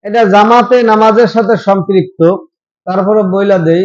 এটা জামাতে নামাজের সাথে সম্পৃক্ত। তারপরে বইলা দেই,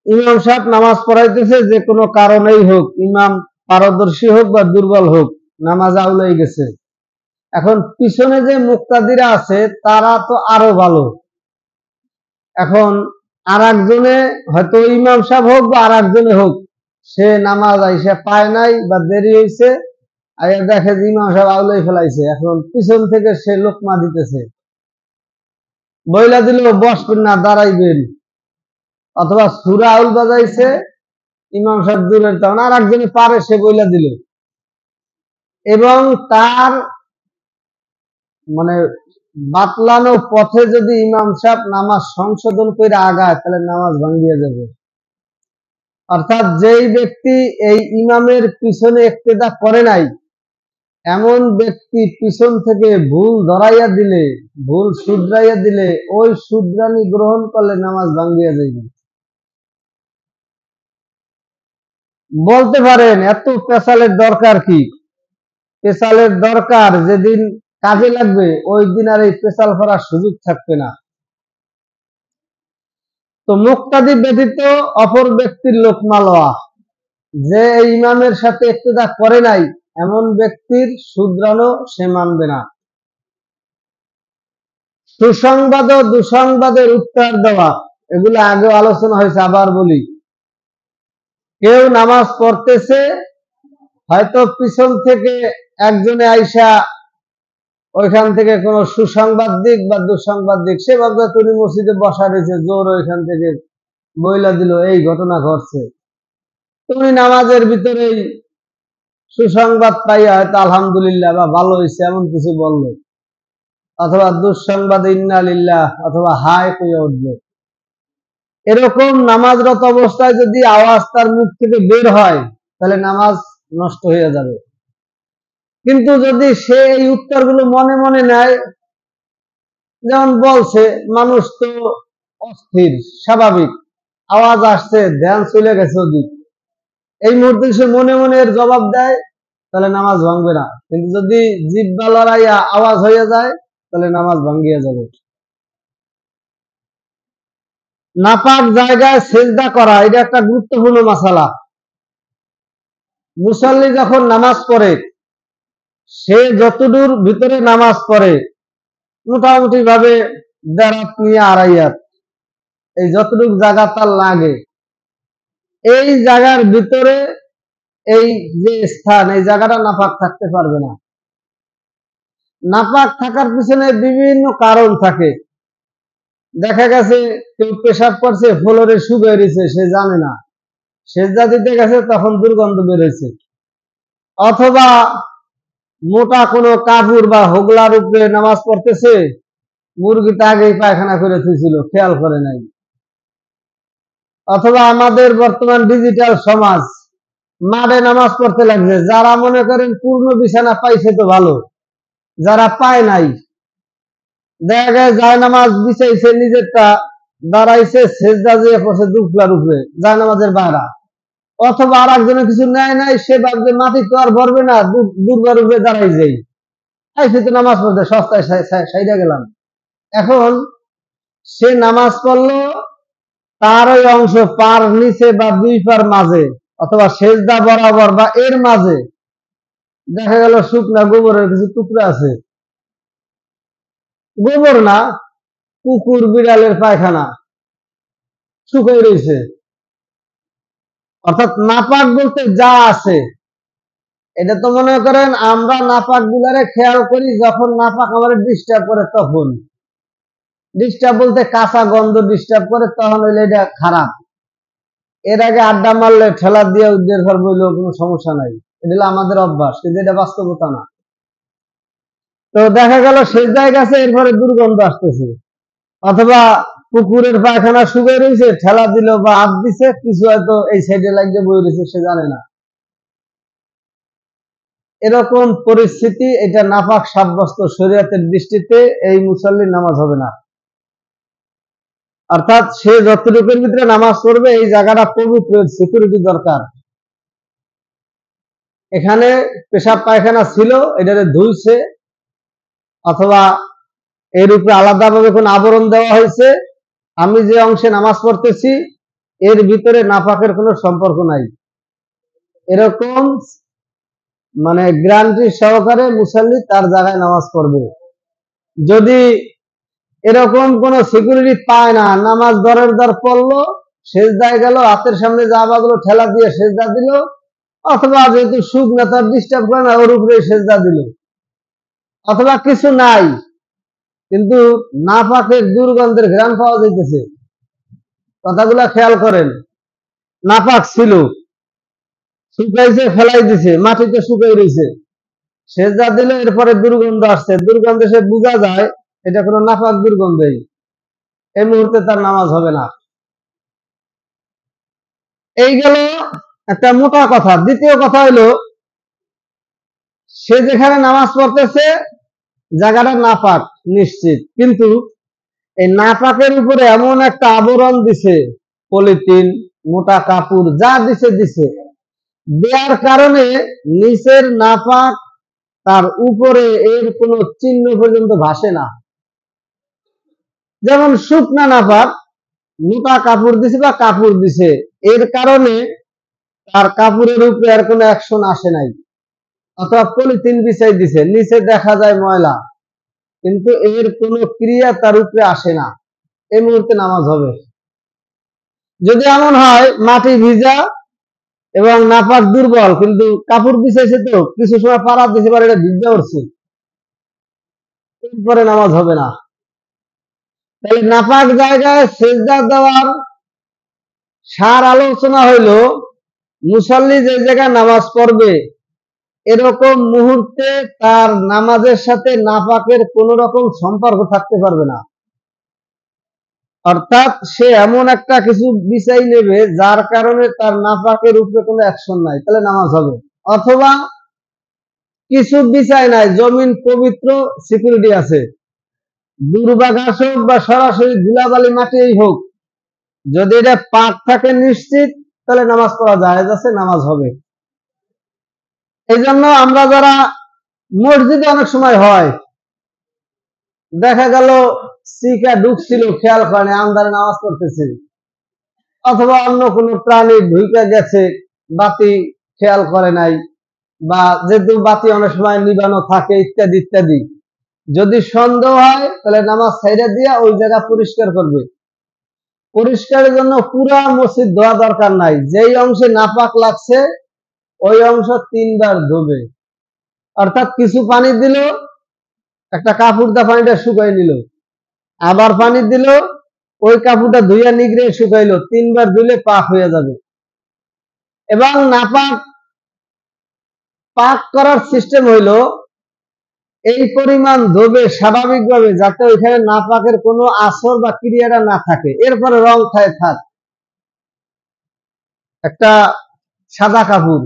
ইমাম সাহেব নামাজ পড়াইতেছে, যে কোনো কারণেই হোক, ইমাম পারদর্শী হোক বা দুর্বল হোক, নামাজ আউলাই গেছে। এখন পিছনে যে মুক্তাদিরা আছে তারা তো আরো ভালো। এখন আর একজনে, হয়তো ইমাম সাহেব হোক বা আর একজনে হোক, সে নামাজ আইসা পায় নাই বা দেরি হয়েছে, আইয়া দেখে যে ইমাম সাহেব আউলাই ফেলাইছে। এখন পিছন থেকে সে লোকমা দিতেছে, বইলা দিল বসবেন না, দাঁড়াইবেন। অথবা সূরা আউল বাজাইছে, ইমাম সাহেব দূরের, তখন আর একজনে পারে, সে বইলা দিল। এবং তার মানে বাতলানো পথে যদি ইমাম সাহেব নামাজ সংশোধন করে আগায়, তাহলে নামাজ ভাঙ্গিয়ে যাবে। অর্থাৎ যেই ব্যক্তি এই ইমামের পিছনে ইক্তেদা করে নাই, এমন ব্যক্তি পিছন থেকে ভুল ধরাইয়া দিলে, ভুল শুধরাইয়া দিলে, ওই শুধরানি গ্রহণ করলে নামাজ ভাঙ্গিয়া যাবে। বলতে পারেন এত পেশালের দরকার কি? পেশালের দরকার যেদিন কাজে লাগবে, ওই দিন আর এই পেশাল করার সুযোগ থাকবে না। তো মুক্তাদি ব্যতীত অপর ব্যক্তির লোকমা লওয়া, যে এই ইমামের সাথে ইক্তেদা করে নাই, এমন ব্যক্তির শুধরানো সে মানবে না। সুসংবাদ ও দুঃসংবাদের উত্তর দেওয়া, এগুলো আগে আলোচনা হয়েছে, আবার বলি। কেউ নামাজ পড়তেছে, হয়তো পিছন থেকে একজনে আইসা ওইখান থেকে কোন সুসংবাদ দিক বা দুঃসংবাদ দিক, সে ভাবতে তুমি মসজিদে বসা রয়েছে, জোর ওইখান থেকে বইলা দিল এই ঘটনা ঘটছে। তুমি নামাজের ভিতরেই সুসংবাদ পাইয়া হয়তো আলহামদুলিল্লাহ বা ভালো হয়েছে এমন কিছু বললো, অথবা দুঃসংবাদ ইন্না লিল্লাহ অথবা হাই কইয়া উঠবে। এরকম নামাজরত অবস্থায় যদি আওয়াজ তার মুখ থেকে বের হয়, তাহলে নামাজ নষ্ট হয়ে যাবে। কিন্তু যদি সে এই উত্তরগুলো মনে মনে নেয়, যেমন বলছে, মানুষ তো অস্থির, স্বাভাবিক, আওয়াজ আসছে, ধ্যান চলে গেছে ওদিক, এই মুহূর্তে সে মনে মনে এর জবাব দেয়, তাহলে নামাজ ভাঙবে না। কিন্তু যদি জিহ্বা লড়াইয়া আওয়াজ হয়ে যায়, তাহলে নামাজ ভাঙ্গিয়া যাবে। নাপাক জায়গায় সেজদা করা, এটা একটা গুরুত্বপূর্ণ মাসালা। মুসল্লি যখন নামাজ পড়ে, সে যতদূর ভিতরে নামাজ পড়ে, মোটামুটি ভাবে 1.5 হাত নিয়ে 2.5 হাত, এই যতটুকু জায়গা তার লাগে, এই জায়গার ভিতরে এই যে স্থান, এই জায়গাটা নাপাক থাকতে পারবে না। নাপাক থাকার পিছনে বিভিন্ন কারণ থাকে। দেখা গেছে কেউ পেশাব করছে, ফ্লোরে শুকিয়ে রয়েছে, সে জানে না, সেজদা দিতে গেছে, তখন দুর্গন্ধ বেরোয়েছে। অথবা মোটা কোনো কাপড় বা হোগলার উপরে নামাজ পড়তেছে, মুরগিটা আগেই পায়খানা করে থুইছিল, খেয়াল করে নাই। অথবা আমাদের বর্তমান ডিজিটাল সমাজ, মাঠে নামাজ পড়তে লাগছে, যারা মনে করেন পূর্ণ বিছানা পাইছে তো ভালো, যারা পায় নাই, দেখা যায় যায় নামাজ বিছাইছে, নিজেরটা দাঁড়াইছে, সেজদা দিয়ে পড়ছে দুফলার উপরে, যায় নামাজের বাইরা। অথবা আর একজনের কিছু নেয় নাই, সে ভাবছে মাটি তো আর ভরবে না, দুর্বার উপরে দাঁড়াই যাই, আইসে তো নামাজ পড়তে, সস্তায় সাইডা গেলাম। এখন সে নামাজ পড়লো, তার ওই অংশ পার নিচে বা 2 পার মাঝে, অথবা সেজদা বরাবর বা এর মাঝে দেখা গেল শুকনা গোবরের কিছু টুকরা আছে। গোবর না, কুকুর বিড়ালের পায়খানা শুকিয়ে রয়েছে। অর্থাৎ নাপাক বলতে যা আছে, এটা তো মনে করেন আমরা নাপাক গুলারে খেয়াল করি যখন নাপাক আমাদের ডিস্টার্ব করে, তখন ডিস্টার্ব বলতে কাঁচা গন্ধ ডিস্টার্ব করে, তখন হইলে এটা খারাপ। এর আগে আড্ডা মারলে ঠেলা দিয়ে উদ্ধার করবো, কোনো সমস্যা নাই, এটা হলো আমাদের অভ্যাস, কিন্তু এটা বাস্তবতা না। তো দেখা গেল সেজদায় গেছে, এরপরে দুর্গন্ধ আসতেছে, অথবা কুকুরের পায়খানা শুকিয়ে রয়েছে, ঠেলা দিল বা হাত দিছে, কিছু হয়তো এই সাইডে লাগিয়ে বয়ে রয়েছে, সে জানে না। এরকম পরিস্থিতি, এটা নাপাক সাব্যস্ত শরীয়তের দৃষ্টিতে, এই মুসল্লির নামাজ হবে না। অর্থাৎ সে যতটুকুর ভিতরে নামাজ পড়বে, এই জায়গাটা পবিত্র, সিকিউরিটি দরকার। এখানে পেশাব পায়খানা ছিল, এটারে ধুইছে, অথবা এর উপরে আলাদাভাবে কোন আবরণ দেওয়া হয়েছে, আমি যে অংশে নামাজ পড়তেছি এর ভিতরে নাপাকের কোনো সম্পর্ক নাই, এরকম মানে গ্যারান্টি সহকারে মুসল্লি তার জায়গায় নামাজ পড়বে। যদি এরকম কোন সিকিউরিটি পায় না, নামাজ দরের দর পড়লো, সেজদায় গেল, হাতের সামনে যা বাগলো ঠেলা দিয়ে সেজদা দিল, অথবা যেহেতু সুখ না তার ডিস্টার্ব করে না ওর উপরে সেজদা দিল, অথবা কিছু নাই কিন্তু নাপাকের দুর্গন্ধের ঘ্রাণ পাওয়া যাইতেছে, কথাগুলা খেয়াল করেন। নাপাক ছিল, শুকাইছে, ফেলাই দিছে, মাটিতে শুকাই রয়েছে, সেজদা দিল, এরপরে দুর্গন্ধ আসছে, দুর্গন্ধে সে বোঝা যায় এটা কোনো নাপাক দুর্গন্ধই, এই মুহূর্তে তার নামাজ হবে না। এই গেল একটা মোটা কথা। দ্বিতীয় কথা হইল, সে যেখানে নামাজ পড়তেছে জায়গাটা নাপাক নিশ্চিত, কিন্তু এই নাপাকের উপরে এমন একটা আবরণ দিছে, পলিথিন, মোটা কাপড়, যা দিছে দেওয়ার কারণে নিচের নাপাক তার উপরে এর কোনো চিহ্ন পর্যন্ত ভাসে না। যেমন শুকনা নাপাক, মোটা কাপড় দিছে বা কাপড় দিছে, এর কারণে তার কাপড়ের উপরে আর কোনো অ্যাকশন আসে নাই, অথবা পলিথিন বিছাই দিছে, নিচে দেখা যায় ময়লা, কিন্তু এর কোনো ক্রিয়া তার উপরে আসে না, এই মুহূর্তে নামাজ হবে। যদি এমন হয় মাটি ভিজা এবং নাপাক দুর্বল, কিন্তু কাপড় বিছাইছে তো কিছু সময় পাড়া দিতে পারে, এটা ভিজা উঠছে, এরপরে নামাজ হবে না। তাহলে নাপাক জায়গায় সেজদা দেওয়ার সার আলোচনা হইল, মুসল্লি যে জায়গায় নামাজ পড়বে এরকম মুহূর্তে তার নামাজের সাথে নাপাকের কোন রকম সম্পর্ক থাকতে পারবে না, অর্থাৎ সে এমন একটা কিছু বিছাই নেবে যার কারণে তার নাপাকের উপরে কোনো অ্যাকশন নাই, তাহলে নামাজ হবে। অথবা কিছু বিছাই নাই, জমিন পবিত্র, সিকিউরিটি আছে, দুর্বাঘাস হোক বা সরাসরি ধুলাবালি মাটিই হোক, যদি এটা পাক থাকে নিশ্চিত, তাহলে নামাজ পড়া যায় আছে, নামাজ হবে। এই জন্য আমরা যারা মসজিদে অনেক সময় হয় দেখা গেল শিকা ঢুকছিল, খেয়াল করেনি, আন্দারে নামাজ পড়তেছে, অথবা অন্য কোনো প্রাণী ঢুকে গেছে, বাতি খেয়াল করে নাই, বা যেহেতু বাতি অনেক সময় নিবানো থাকে, ইত্যাদি ইত্যাদি, যদি সন্দেহ হয় তাহলে নামাজ ছাইড়া দিয়া ওই জায়গা পরিষ্কার করবে। পরিষ্কারের জন্য পুরা মসজিদ ধোয়া দরকার নাই, যেই অংশে নাপাক লাগছে ওই অংশ 3 বার ধোবে, অর্থাৎ কিছু পানি দিল, একটা কাপড় দা পানিটা শুকাই নিল, আবার পানি দিল, ওই কাপড়টা ধুইয়া নিগড়ে শুকাইলো, 3 বার ধুলে পাক হয়ে যাবে। এবং নাপাক পাক করার সিস্টেম হইল এই পরিমাণ ধোবে স্বাভাবিকভাবে, যাতে ওইখানে নাপাকের কোনো আসর বা ক্রিয়াটা না থাকে, এরপরে রং খায় থাক। একটা সাদা কাপড়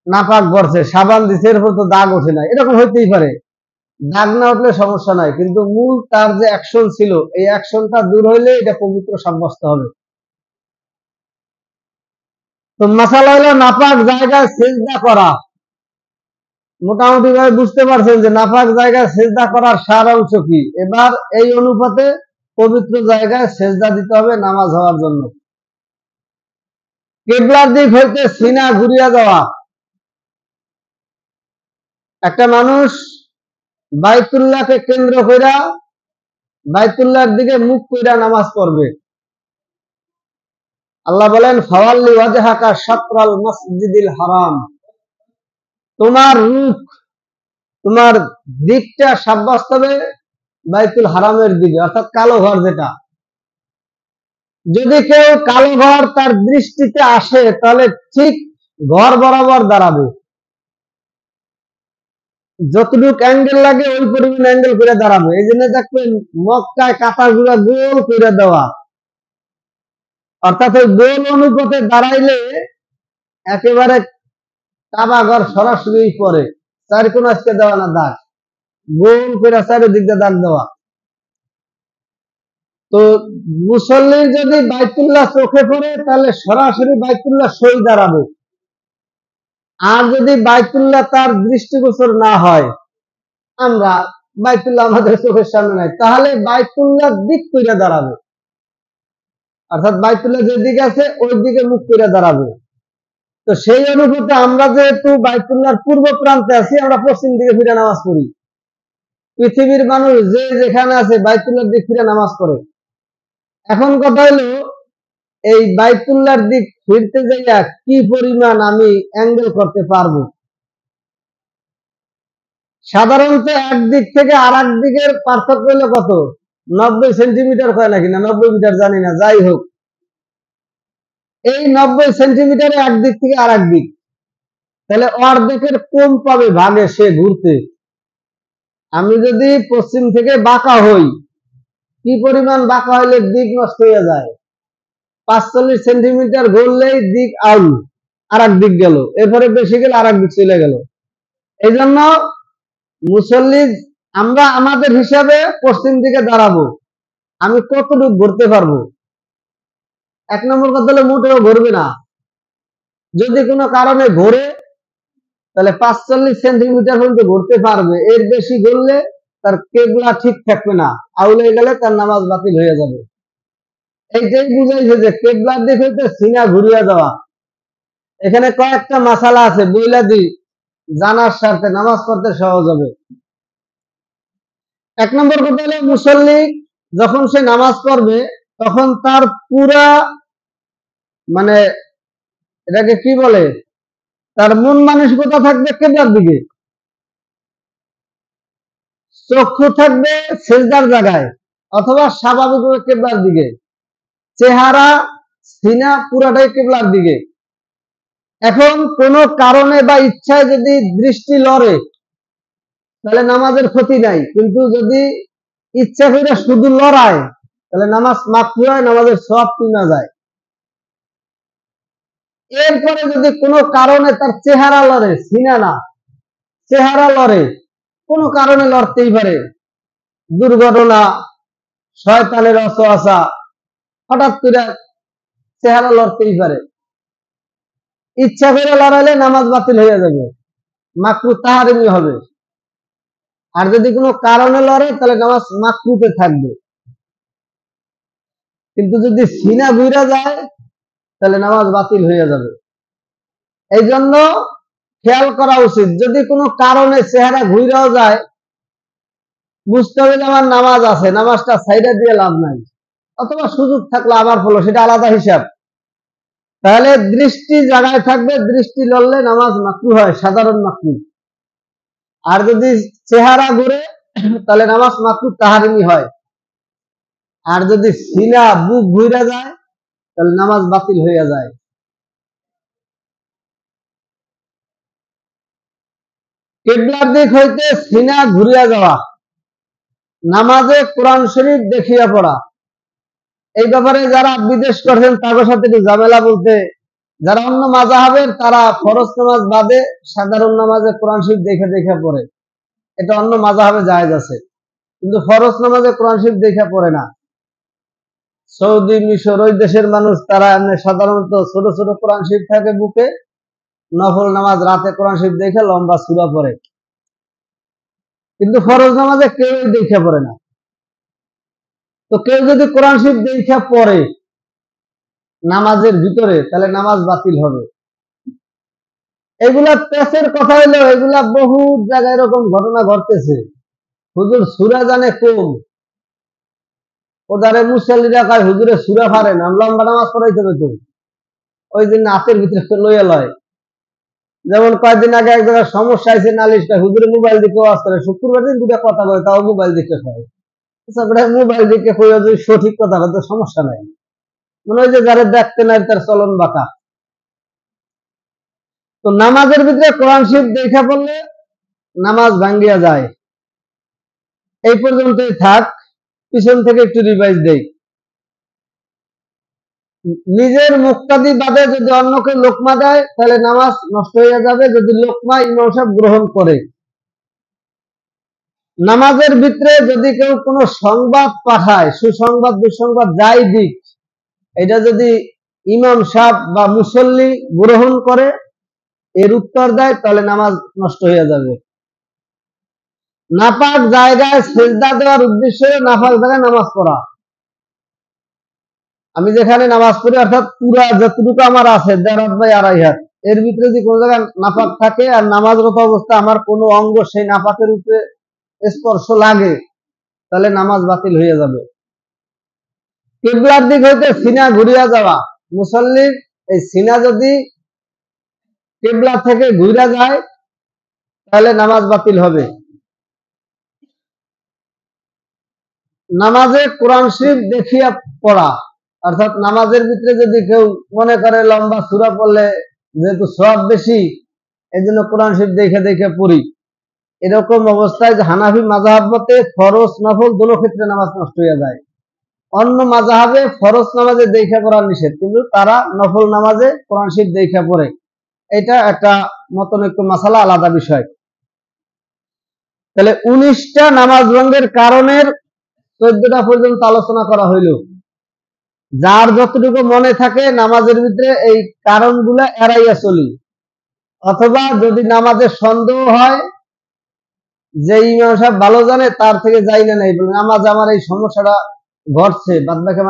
নাপাক করছে, সাবান দিচ্ছে, এরপর তো দাগ ওঠে না, এরকম হইতেই পারে, দাগ না উঠলে সমস্যা নাই, কিন্তু মূল তার যে অ্যাকশন ছিল এই অ্যাকশনটা দূর হইলে এটা পবিত্র সাব্যস্ত হবে। তো মাসালা হলো নাপাক জায়গায় সেজদা করা। মোটামুটি ভাবে বুঝতে পারছেন যে নাপাক জায়গায় সেজদা করার সার অংশ কি। এবার এই অনুপাতে পবিত্র জায়গায় সেজদা দিতে হবে নামাজ হওয়ার জন্য। কিবলার দিক হইতে সিনা ঘুরিয়া যাওয়া। একটা মানুষ বাইতুল্লাহকে কেন্দ্র কইরা বাইতুল্লাহর দিকে মুখ কইরা নামাজ পড়বে। আল্লাহ বলেন ফাওয়াল্লি ওয়াজহাকা শাতরাল মসজিদিল হারাম, তোমার রূপ, তোমার দিকটা সাব্যস্ত হবে বাইতুল হারামের দিকে, অর্থাৎ কালো ঘর যেটা। যদি কেউ কালো ঘর তার দৃষ্টিতে আসে তাহলে ঠিক ঘর বরাবর দাঁড়াবে, যতটুক অ্যাঙ্গেল লাগে ওই পরিমাণ অ্যাঙ্গেল করে দাঁড়াবে। এই জন্য দেখবেন মক্কায় কাঁটা গুলা গোল করে দেওয়া, অর্থাৎ ওই গোল অনুপাতে দাঁড়াইলে একেবারে কাবা ঘর সরাসরি পরে, চার কোন আজকে দেওয়া না, দাগ গোল করে চারিদিক দিয়ে দাগ দেওয়া। তো মুসল্লির যদি বাইতুল্লাহ চোখে পড়ে তাহলে সরাসরি বাইতুল্লাহ সই দাঁড়াবে, আর যদি বাইতুল্লাহ তার দৃষ্টিগোচর না হয়, আমরা বাইতুল্লাহ আমাদের চোখের সামনে নাই, তাহলে বাইতুল্লাহ দিক করে দাঁড়াবে, অর্থাৎ বাইতুল্লাহ যেদিকে আছে ওই দিকে মুখ করে দাঁড়াবে। তো সেই অনুপাতে আমরা যেহেতু বাইতুল্লাহর পূর্ব প্রান্তে আছি, আমরা পশ্চিম দিকে ফিরে নামাজ পড়ি। পৃথিবীর মানুষ যে যেখানে আছে বাইতুল্লাহর দিক ফিরে নামাজ পড়ে। এখন কথা হলো, এই বাইতুল্লাহর দিক ফিরতে যাইয়া কি পরিমাণ আমি অ্যাঙ্গেল করতে পারবো। সাধারণত এক দিক থেকে আর এক দিকের পার্থক্য হলো কত, 90 সেন্টিমিটার হয় নাকি না 90 মিটার জানি না, যাই হোক এই 90 সেন্টিমিটারে এক দিক থেকে আর এক দিক, তাহলে অর্ধেকের কম পাবে ভাগে সে ঘুরতে। আমি যদি পশ্চিম থেকে বাঁকা হই, কি পরিমাণ বাঁকা হইলে দিক নষ্ট হয়ে যায়, 45 সেন্টিমিটার ঘুরলেই দিক আউল, আর এক দিক গেল, এরপরে বেশি গেলে আর এক দিক চলে গেল। এই জন্য মুসল্লি আমরা আমাদের হিসাবে পশ্চিম দিকে দাঁড়াবো, আমি কতটুকু ঘুরতে পারবো। এক নম্বর কথা হলো মোটেও ঘুরবে না, যদি কোনো কারণে ঘুরে তাহলে 45 সেন্টিমিটার পর্যন্ত ঘুরতে পারবে, এর বেশি ঘুরলে তার কেবলা ঠিক থাকবে না, আউল হয়ে গেলে তার নামাজ বাতিল হয়ে যাবে। এইটাই বুঝাইছে যে কেবলার দিক হইতে সিনা ঘুরিয়ে যাওয়া। এখানে কয়েকটা মাসালা আছে, বইলা দি জানার স্বার্থে নামাজ পড়তে সহজ হবে। এক নম্বর কথা হলো, মুসল্লি যখন সে নামাজ পড়বে তখন তার পুরা মানে এটাকে কি বলে, তার মন মানসিকতা থাকবে কেবলার দিকে, চক্ষু থাকবে সেজদার জায়গায় অথবা স্বাভাবিকভাবে কেবলার দিকে, চেহারা সিনা পুরাটাই কেবলার দিকে। এখন কোন কারণে বা ইচ্ছায় যদি দৃষ্টি লড়ে তাহলে নামাজের ক্ষতি নাই, কিন্তু যদি ইচ্ছা করে শুধু লড়ায় তাহলে নামাজ মাকরুহ হয়, নামাজের সওয়াব কমে যায়। এরপরে যদি কোনো কারণে তার চেহারা লড়ে, সিনা না চেহারা লড়ে, কোনো কারণে লড়তেই পারে, দুর্ঘটনা, শয়তানের ওয়াসওয়াসা, হঠাৎ করে চেহারা লড়তেই পারে, ইচ্ছা করে লড়াইলে নামাজ বাতিল হয়ে যাবে, মাকরুহ তাহরিমি হবে। আর যদি কোনো কারণে লড়ে তাহলে নামাজ মাকরুহতে থাকবে, কিন্তু যদি সিনা ঘুরে যায় তাহলে নামাজ বাতিল হয়ে যাবে। এই জন্য খেয়াল করা উচিত, যদি কোনো কারণে চেহারা ঘুরেও যায় বুঝতে হবে যে আমার নামাজ আছে, নামাজটা সাইডা দিয়ে লাভ নাই, অথবা সুযোগ থাকলে আবার ফলো, সেটা আলাদা হিসাব। তাহলে দৃষ্টি জায়গায় থাকবে, দৃষ্টি লড়লে নামাজ মাকরুহ হয়, সাধারণ মাকরুহ। আর যদি চেহারা ঘুরে তাহলে নামাজ মাকরুহ তাহরিমি হয়। আর যদি সিনা বুক ঘুরে যায় তাহলে নামাজ বাতিল হয়ে যায়। কিবলার দিক হইতে সিনা ঘুরিয়া যাওয়া, নামাজে কোরআন শরীফ দেখিয়া পড়া, এই ব্যাপারে যারা বিদেশ করছেন তাদের সাথে একটু ঝামেলা বলতে, যারা অন্য মাযহাবের তারা ফরজ নামাজ বাদে সাধারণ নামাজে কোরআন শরীফ দেখে দেখে পড়ে, এটা অন্য মাযহাবে জায়েজ আছে, কিন্তু ফরজ নামাজে কোরআন শরীফ দেখে পড়ে না। সৌদি, মিশর ওই দেশের মানুষ তারা এমনি সাধারণত ছোট ছোট কোরআন শরীফ থাকে বুকে, নফল নামাজ রাতে কোরআন শরীফ দেখে লম্বা সূরা পড়ে, কিন্তু ফরজ নামাজে কেউ দেখে পড়ে না। তো কেউ যদি কোরআন শরীফ দেখে পড়ে নামাজের ভিতরে তাহলে নামাজ বাতিল হবে। এগুলা পেছের কথা হইলো, এগুলা বহু জায়গায় এরকম ঘটনা ঘটতেছে, হুজুর সূরা জানে কম, ওদারে মুসল্লিরা কয় হুজুরে সূরা পারে না, লম্বা নামাজ পড়াইতে হবে তো, ওই দিন হাতের ভিতরে লইয়া লয়। যেমন কয়েকদিন আগে এক জায়গায় সমস্যা হয়েছে, নালিশটা হুজুরে মোবাইল দিকে ওয়াজ করে, শুক্রবার দিন দুটা কথা বলে, তাও মোবাইল দিকে হয়। মোবাইল দিকে কইয়া যদি সঠিক কথা হতো সমস্যা নাই, মনে হয় যে যারা দেখতে নাই তার চলন বাঁকা। তো নামাজের ভিতরে কোরআন শরীফ দেখা পড়লে নামাজ ভাঙ্গিয়া যায়। এই পর্যন্তই থাক, পিছন থেকে একটু রিভাইজ দেই। নিজের মুক্তাদি বাদে যদি অন্যকে লোকমা দেয় তাহলে নামাজ নষ্ট হয়ে যাবে, যদি লোকমা ইমাম সাহেব গ্রহণ করে। নামাজের ভিতরে যদি কেউ কোনো সংবাদ পাঠায়, সুসংবাদ দুঃসংবাদ যাই দিক, এটা যদি ইমাম সাহেব বা মুসল্লি গ্রহণ করে এর উত্তর দেয় তাহলে নামাজ নষ্ট হয়ে যাবে। নাপাক জায়গায় সেজদা দেওয়ার উদ্দেশ্য হলো নাপাক জায়গায় নামাজ পড়া। আমি যেখানে নামাজ পড়ি অর্থাৎ পুরা যতটুকু আমার আছে 1.5 হাত বাই 2.5 হাত, এর ভিতরে যদি কোনো জায়গায় নাপাক থাকে আর নামাজরত অবস্থা আমার কোনো অঙ্গ সেই নাপাকের উপরে স্পর্শ লাগে, তাহলে নামাজ বাতিল হয়ে যাবে। কিবলার দিক হইতে সিনা ঘুরিয়া যাওয়া, মুসল্লির এই সিনা যদি কিবলা থেকে ঘুরে যায় তাহলে নামাজ বাতিল হবে। নামাজে কোরআন শরীফ দেখিয়া পড়া, অর্থাৎ নামাজের ভিতরে যদি কেউ মনে করে লম্বা সূরা পড়লে যেহেতু সওয়াব বেশি, এই জন্য কোরআন শরীফ দেখে দেখে পড়ি, এরকম অবস্থায় যে হানাফি মাযহাব মতে ফরজ নফল দুটো ক্ষেত্রে নামাজ নষ্ট হয়ে যায়। অন্য মাযহাবে ফরজ নামাজে দেখে পড়া নিষেধ, কিন্তু তারা নফল নামাজে কোরআন শরীফ দেখে পড়ে। এটা একটা মতনৈক্য মাসালা, আলাদা বিষয়। তাহলে 19টা নামাজ ভঙ্গের কারণের 14টা পর্যন্ত আলোচনা করা হইল। যার যতটুকু মনে থাকে নামাজের ভিতরে এই কারণগুলা এড়াইয়া চলি, অথবা যদি নামাজের সন্দেহ হয় যে ইমাম সাহেব ভালো জানে তার থেকে যাই না নাই বলে নামাজ আমার এই সমস্যাটা ঘটছে, বাদ বাকি